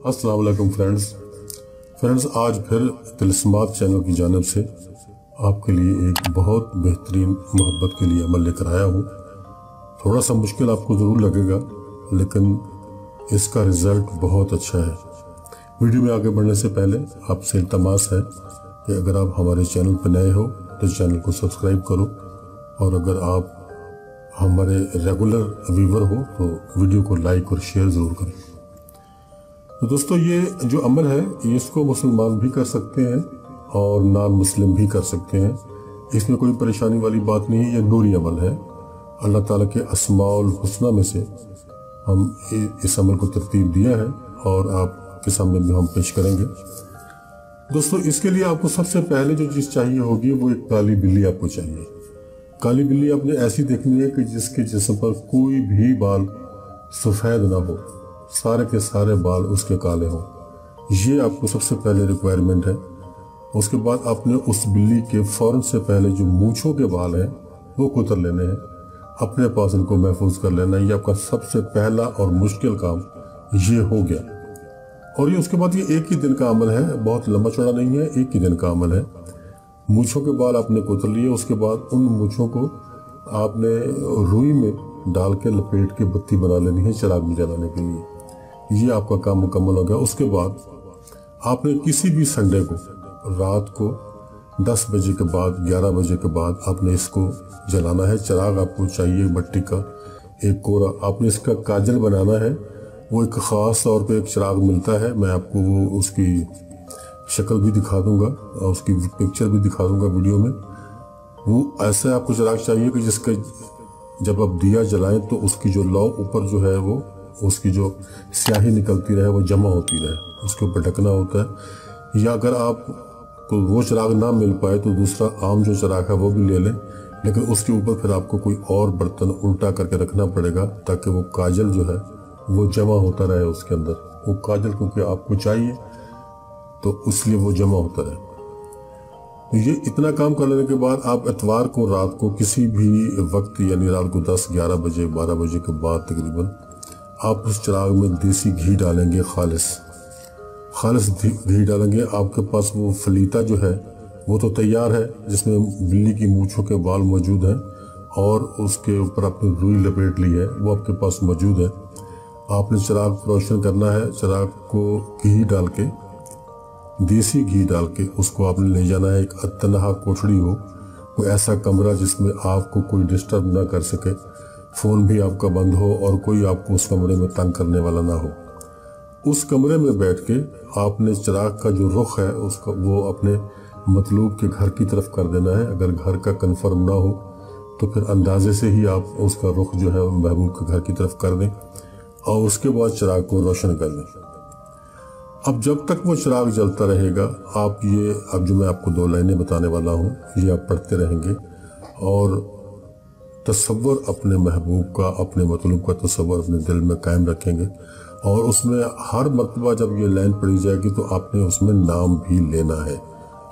अस्सलाम वालेकुम फ्रेंड्स आज फिर तिलस्मात चैनल की जानिब से आपके लिए एक बहुत बेहतरीन मोहब्बत के लिए अमल लेकर आया हूँ। थोड़ा सा मुश्किल आपको ज़रूर लगेगा, लेकिन इसका रिज़ल्ट बहुत अच्छा है। वीडियो में आगे बढ़ने से पहले आपसे इल्तमास है कि अगर आप हमारे चैनल पर नए हो तो चैनल को सब्सक्राइब करो, और अगर आप हमारे रेगुलर व्यूवर हो तो वीडियो को लाइक और शेयर ज़रूर करें। तो दोस्तों, ये जो अमल है इसको मुसलमान भी कर सकते हैं और नॉन मुस्लिम भी कर सकते हैं। इसमें कोई परेशानी वाली बात नहीं है। ये नूरी अमल है। अल्लाह ताला के अस्माउल हुस्ना में से हम इस अमल को तरतीब दिया है और आपके सामने भी हम पेश करेंगे। दोस्तों, इसके लिए आपको सबसे पहले जो चीज़ चाहिए होगी वो एक काली बिल्ली आपको चाहिए। काली बिल्ली आपने ऐसी देखनी है कि जिसके जिस्म पर कोई भी बाल सफ़ेद ना हो, सारे के सारे बाल उसके काले हों। ये आपको सबसे पहले रिक्वायरमेंट है। उसके बाद आपने उस बिल्ली के फ़ौरन से पहले जो मूंछों के बाल हैं वो कुतर लेने हैं, अपने पास उनको महफूज कर लेना है। ये आपका सबसे पहला और मुश्किल काम ये हो गया। और ये उसके बाद ये एक ही दिन का अमल है, बहुत लंबा चौड़ा नहीं है, एक ही दिन का अमल है। मूंछों के बाल आपने कुतर लिए, उसके बाद उन मूंछों को आपने रुई में डाल के लपेट के बत्ती बना लेनी है चिराग में जलाने के लिए। ये आपका काम मुकम्मल हो गया। उसके बाद आपने किसी भी संडे को रात को 10 बजे के बाद 11 बजे के बाद आपने इसको जलाना है। चिराग आपको चाहिए मट्टी का एक कोरा। आपने इसका काजल बनाना है। वो एक ख़ास तौर पे एक चिराग मिलता है, मैं आपको वो उसकी शक्ल भी दिखा दूंगा और उसकी पिक्चर भी दिखा दूंगा वीडियो में। वो ऐसा आपको चिराग चाहिए कि जिसका जब आप दिया जलाएं तो उसकी जो लौ ऊपर जो है वो उसकी जो स्याही निकलती रहे वो जमा होती रहे, उसके ऊपर ढकना होता है। या अगर आप को वो चिराग ना मिल पाए तो दूसरा आम जो चिराग है वो भी ले लें, लेकिन उसके ऊपर फिर आपको कोई और बर्तन उल्टा करके रखना पड़ेगा ताकि वो काजल जो है वो जमा होता रहे उसके अंदर। वो काजल क्योंकि आपको चाहिए तो इसलिए वो जमा होता है। तो ये इतना काम कर लेने के बाद आप इतवार को रात को किसी भी वक्त, यानी रात को 10, 11 बजे, 12 बजे के बाद तकरीबन आप उस चिराग में देसी घी डालेंगे, खालिस घी डालेंगे। आपके पास वो फलीता जो है वो तो तैयार है, जिसमें बिल्ली की मूंछों के बाल मौजूद हैं और उसके ऊपर आपने रुई लपेट ली है, वो आपके पास मौजूद है। आपने चिराग रोशन करना है। चिराग को घी डाल के, देसी घी डाल के उसको आपने ले जाना है। एक तन्हा कोठड़ी हो, कोई ऐसा कमरा जिसमें आपको कोई डिस्टर्ब ना कर सके, फ़ोन भी आपका बंद हो और कोई आपको उस कमरे में तंग करने वाला ना हो। उस कमरे में बैठ के आपने चिराग का जो रुख है उसका वो अपने मतलूब के घर की तरफ कर देना है। अगर घर का कन्फर्म ना हो तो फिर अंदाजे से ही आप उसका रुख जो है महबूब के घर की तरफ कर दें और उसके बाद चिराग को रोशन कर दें। अब जब तक वो चिराग जलता रहेगा आप ये, अब जो मैं आपको 2 लाइनें बताने वाला हूँ ये आप पढ़ते रहेंगे और तसव्वुर अपने महबूब का, अपने मतलूब का तसव्वुर अपने दिल में कायम रखेंगे। और उसमें हर मरतबा जब ये लाइन पढ़ी जाएगी तो आपने उसमें नाम भी लेना है,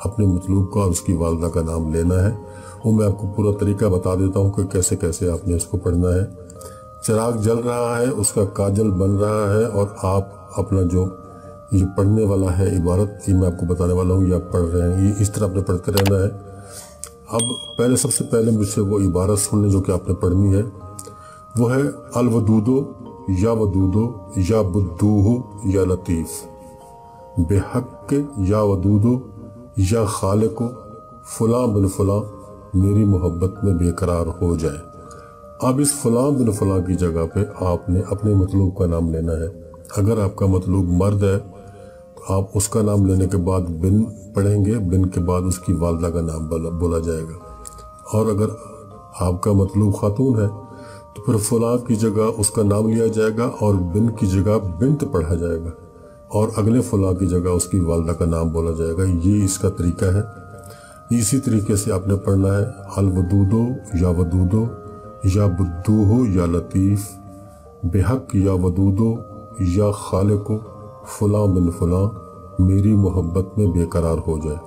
अपने मतलूब का और उसकी वालदा का नाम लेना है। वो मैं आपको पूरा तरीका बता देता हूँ कि कैसे कैसे आपने इसको पढ़ना है। चिराग जल रहा है, उसका काजल बन रहा है और आप अपना जो ये पढ़ने वाला है इबारत, ये मैं आपको बताने वाला हूँ, ये आप पढ़ रहे हैं, ये इस तरह आपने पढ़ते रहना है। अब पहले सबसे पहले मुझसे वो इबारत सुनने जो कि आपने पढ़नी है, वो है अल वदूदो या वदूदो या बुद्दूहु या लतीफ़ बेहक या वदूदो या खालिको फलां बिन फलां मेरी मोहब्बत में बेकरार हो जाए। अब इस फलां बिन फलां की जगह पे आपने अपने मतलूब का नाम लेना है। अगर आपका मतलूब मर्द है तो आप उसका नाम लेने के बाद बिन पढ़ेंगे, बिन के बाद उसकी वालदा का नाम बोला जाएगा। और अगर आपका मतलूब खातून है तो फिर फलां की जगह उसका नाम लिया जाएगा और बिन की जगह बिन्त पढ़ा जाएगा और अगले फलां की जगह उसकी वालदा का नाम बोला जाएगा। ये इसका तरीका है। इसी तरीके से आपने पढ़ना है अल वदूदो या बुद्दूहो या लतीफ़ बेहक या वदूदो या खालिको फलां बिन फलां मेरी मोहब्बत में बेकरार हो जाए।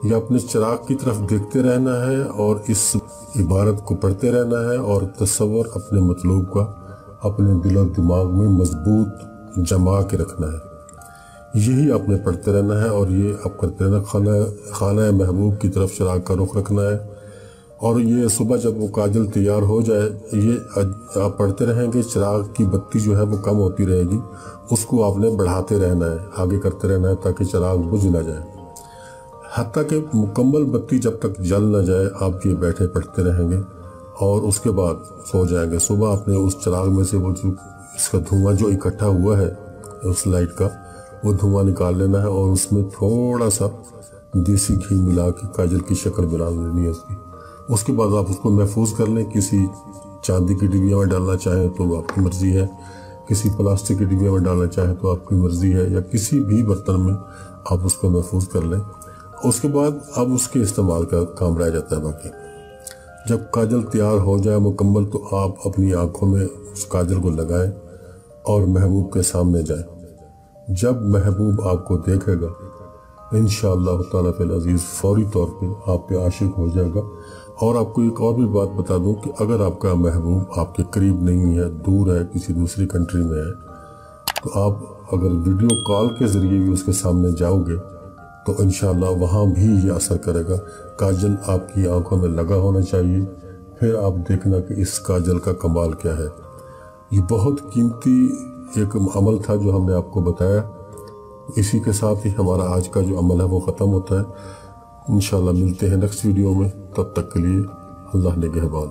या अपने चिराग की तरफ देखते रहना है और इस इबारत को पढ़ते रहना है और तसव्वुर अपने मतलूब का अपने दिल और दिमाग में मजबूत जमा के रखना है। یہی آپ نے پڑھتے رہنا ہے اور یہ آپ کرتے رہنا. خانہ محبوب کی طرف چراغ کا رخ رکھنا ہے. اور یہ صبح جب وہ کاجل تیار ہو جائے یہ آپ پڑھتے رہیں گے. چراغ کی بتی جو ہے وہ کم ہوتی رہے گی، اس کو آپ نے بڑھاتے رہنا ہے، آگے کرتے رہنا ہے تاکہ چراغ بجھ نہ جائے. حتیٰ کہ مکمل بتی جب تک جل نہ جائے آپ یہ بیٹھے پڑھتے رہیں گے اور اس کے بعد سو جائیں گے. صبح آپ نے اس چراغ میں سے وہ جو اس کا دھواں جو اکٹھا ہوا ہے اس لائٹ کا، وہ دھواں نکال لینا ہے اور اس میں تھوڑا سا دیسی گھی ملا کے کاجل کی شکل بنا لینی ہے اس کی. اس کے بعد آپ اس کو محفوظ کر لیں. کسی چاندی کی ڈبیا میں ڈالنا چاہیں تو آپ کی مرضی ہے، کسی پلاسٹک کی ڈبیا میں ڈالنا چاہیں تو آپ کی مرضی ہے، یا کسی بھی برتن میں آپ اس کو محفوظ کر لیں. اس کے بعد اب اس کے استعمال کا کام رہ جاتا ہے باقی. جب کاجل تیار ہو جائے مکمل تو آپ اپنی آنکھوں میں اس کاجل کو لگائیں اور محبوب کے سامنے جائیں. جب محبوب آپ کو دیکھے گا انشاءاللہ تعالیٰ فی العزیز فوری طور پہ آپ پہ عاشق ہو جائے گا. اور آپ کو ایک اور بھی بات بتا دوں کہ اگر آپ کا محبوب آپ کے قریب نہیں ہے، دور ہے، کسی دوسری کنٹری میں ہے، تو آپ اگر ویڈیو کال کے ذریعے بھی اس کے سامنے جاؤ گے تو انشاءاللہ وہاں بھی یہ اثر کرے گا. کاجل آپ کی آنکھوں میں لگا ہونا چاہیے، پھر آپ دیکھنا کہ اس کاجل کا کمال کیا ہے. یہ بہت قیمتی ایک عمل تھا جو ہم نے آپ کو بتایا. اسی کے ساتھ ہی ہمارا آج کا جو عمل ہے وہ ختم ہوتا ہے. انشاءاللہ ملتے ہیں نیکسٹ ویڈیو میں. تب تک کے لیے اللہ نگہبان.